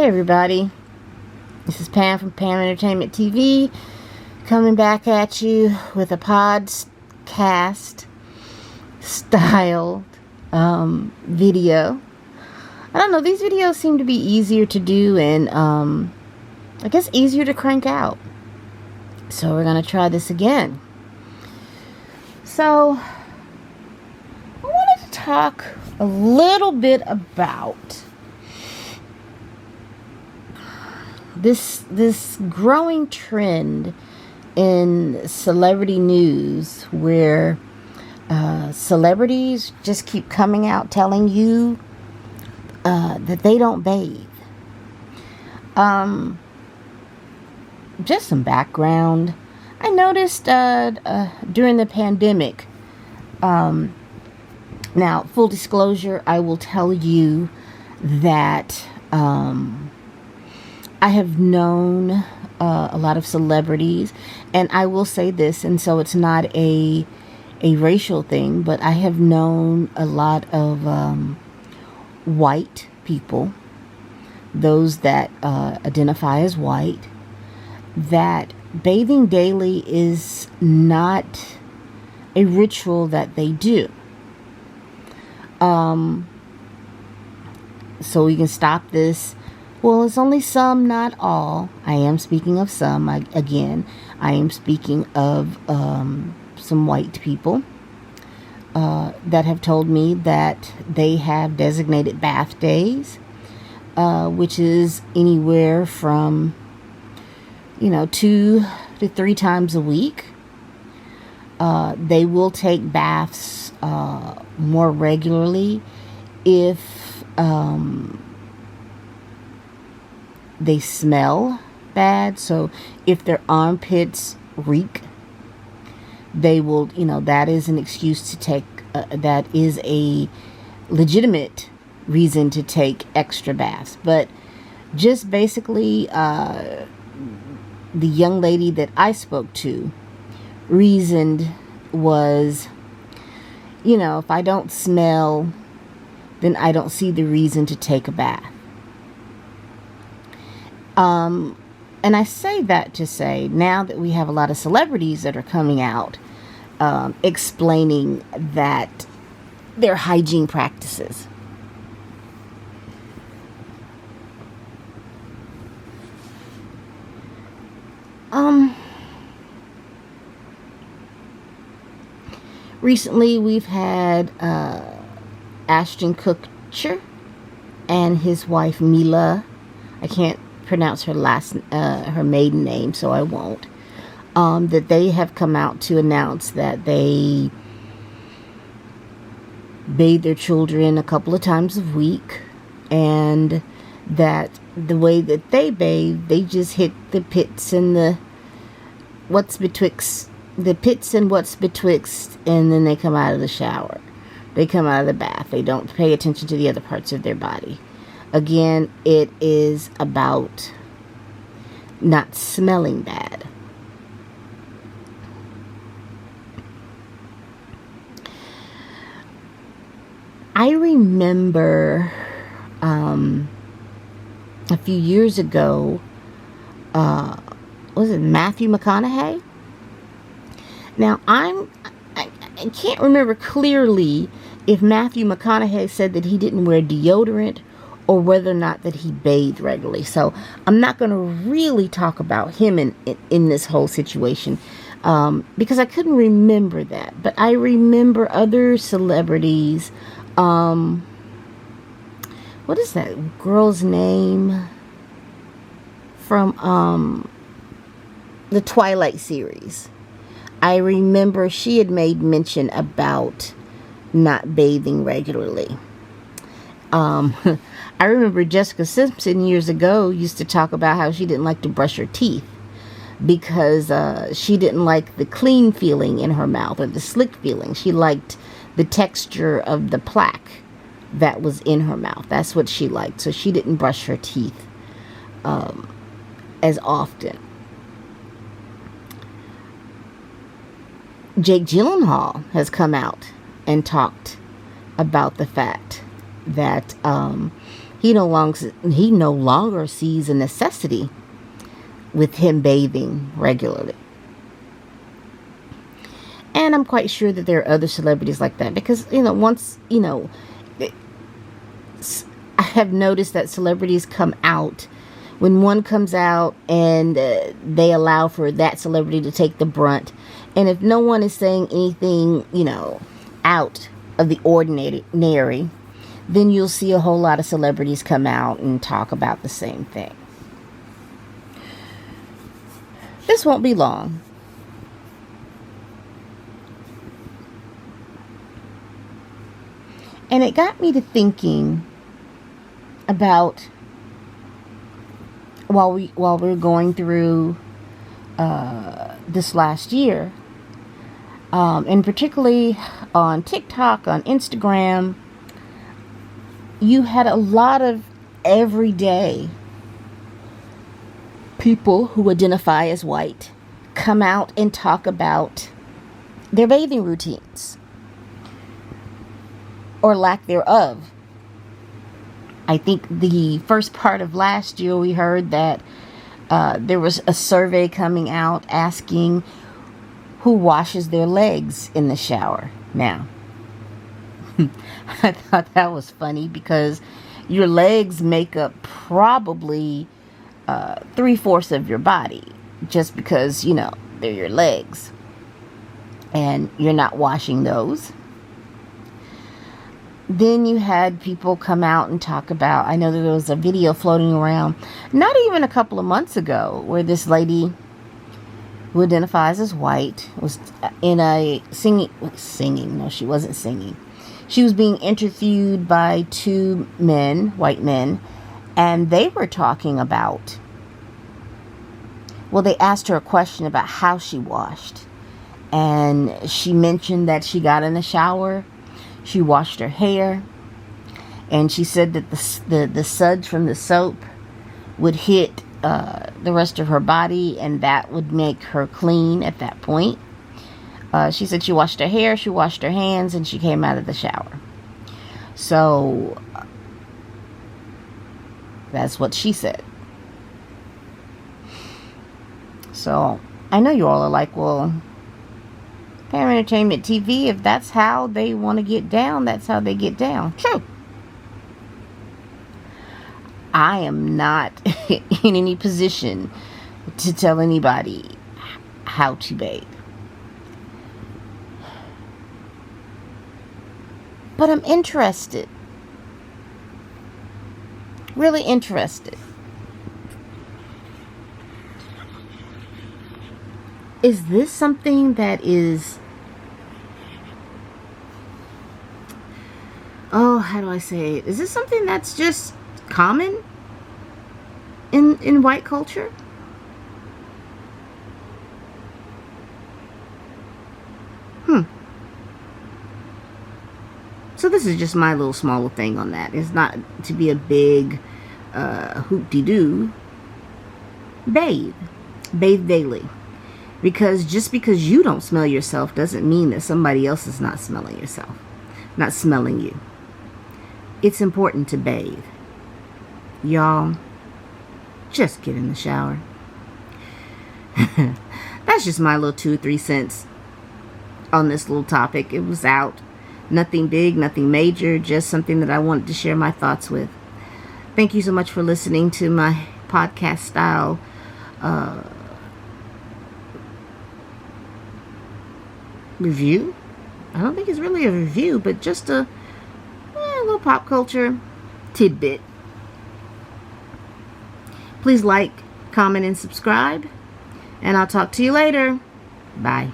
Hey everybody, this is Pam from Pam Entertainment TV coming back at you with a podcast styled video. I don't know, these videos seem to be easier to do and I guess easier to crank out. So we're going to try this again. So I wanted to talk a little bit about this growing trend in celebrity news where celebrities just keep coming out telling you that they don't bathe. Just some background. I noticed during the pandemic, now full disclosure, I will tell you that I have known a lot of celebrities, and I will say this, and so it's not a racial thing, but I have known a lot of white people, those that identify as white, that bathing daily is not a ritual that they do. So we can stop this. Well, it's only some, not all. I am speaking of some. I am speaking of some white people that have told me that they have designated bath days, which is anywhere from 2 to 3 times a week. They will take baths more regularly if they smell bad. So if their armpits reek, they will, that is an excuse to take, that is a legitimate reason to take extra baths. But just basically, the young lady that I spoke to reasoned was, if I don't smell, then I don't see the reason to take a bath. And I say that to say, now that we have a lot of celebrities that are coming out explaining that their hygiene practices. Recently we've had Ashton Kutcher and his wife Mila. I can't pronounce her maiden name, so I won't. That they have come out to announce that they bathe their children a couple of times a week, and that the way that they bathe, they just hit the pits and what's betwixt, and then they come out of the shower. They come out of the bath. They don't pay attention to the other parts of their body. Again, it is about not smelling bad. I remember a few years ago, was it Matthew McConaughey? Now, I can't remember clearly if Matthew McConaughey said that he didn't wear deodorant or whether or not that he bathed regularly. So I'm not going to really talk about him in this whole situation because I couldn't remember that. But I remember other celebrities. What is that girl's name from the Twilight series? I remember she had made mention about not bathing regularly. I remember Jessica Simpson years ago used to talk about how she didn't like to brush her teeth because she didn't like the clean feeling in her mouth or the slick feeling. She liked the texture of the plaque that was in her mouth. That's what she liked. So she didn't brush her teeth as often. Jake Gyllenhaal has come out and talked about the fact that he no longer sees a necessity with him bathing regularly. And I'm quite sure that there are other celebrities like that, because, I have noticed that celebrities come out, when one comes out and they allow for that celebrity to take the brunt. And if no one is saying anything, out of the ordinary, then you'll see a whole lot of celebrities come out and talk about the same thing. This won't be long. And it got me to thinking about, while we're going through this last year, and particularly on TikTok, on Instagram, you had a lot of everyday people who identify as white come out and talk about their bathing routines, or lack thereof. I think the first part of last year we heard that there was a survey coming out asking who washes their legs in the shower. Now, I thought that was funny, because your legs make up probably 3/4 of your body, just because, they're your legs and you're not washing those. Then you had people come out and talk about, I know that there was a video floating around not even a couple of months ago, where this lady who identifies as white was in a singing. No, she wasn't singing. She was being interviewed by two men, white men, and they were talking about, they asked her a question about how she washed. And she mentioned that she got in the shower, she washed her hair, and she said that the suds from the soap would hit the rest of her body, and that would make her clean at that point. She said she washed her hair, she washed her hands, and she came out of the shower. So that's what she said. So I know you all are like, well, Parent Entertainment TV, if that's how they want to get down, that's how they get down. True. I am not in any position to tell anybody how to bathe. But I'm interested. Really interested. Is this something that is, how do I say it? Is this something that's just common in white culture? So this is just my little small thing on that. It's not to be a big hoop-de-doo. Bathe daily. Because just because you don't smell yourself doesn't mean that somebody else is not smelling you. It's important to bathe. Y'all, just get in the shower. That's just my little 2 or 3 cents on this little topic. It was out. Nothing big, nothing major, just something that I wanted to share my thoughts with. Thank you so much for listening to my podcast style review. I don't think it's really a review, but just a little pop culture tidbit. Please like, comment, and subscribe, and I'll talk to you later. Bye.